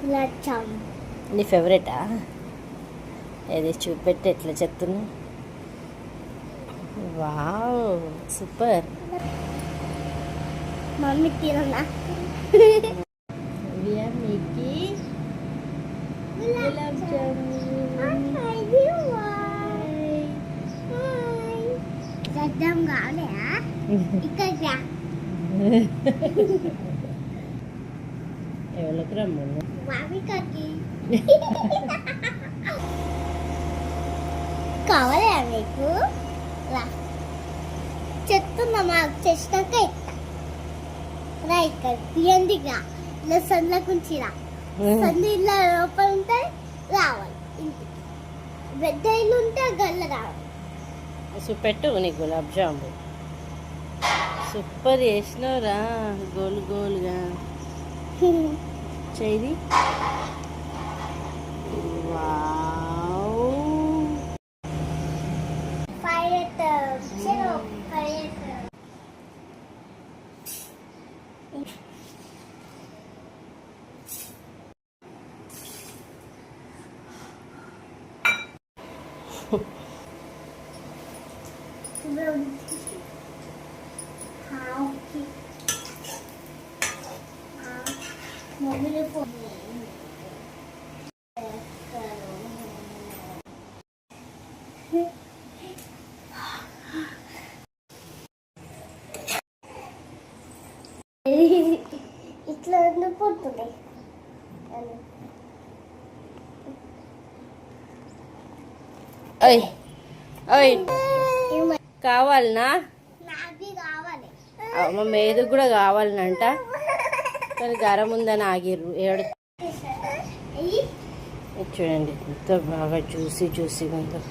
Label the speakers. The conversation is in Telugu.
Speaker 1: లచ్చం
Speaker 2: నీ ఫేవరెటా? ఏది చూపెట్టి ఎట్లా చెప్తున్నా? Wow super.
Speaker 1: మమ్మీ తిననా?
Speaker 2: We are making gulab jamun.
Speaker 1: Sedang nggak ada ya? Ikat ya?
Speaker 2: ఎవరికి రమ్మను?
Speaker 1: Mami kaki. కావాలా మీకు? రా చెప్తున్నా మాకు చేసినాక ఇస్తా. రా ఇక్కడ తీయండిగా ఇలా సందులో కుంచిరా. సందు ఇలా లోపల ఉంటే రావాలి ఇంటికి. పెద్ద ఇల్లు ఉంటే గల్ల రావాలి.
Speaker 2: పెట్టు నీ గులాబ్ జాము సూపర్ చేసినవురా, గోల్ గోల్గా చేయి. వావ్
Speaker 1: ఇట్లా ఉండిపోతుంది.
Speaker 2: ఓయ్ ఓయ్ కావాలనా?
Speaker 1: నాది కావాలి.
Speaker 2: మా మేదు కూడా కావాలనంట, కానీ గరం ఉందని ఆగిర్రు. ఏడు చూడండి ఎంత బాగా చూసి చూసి ఉందో.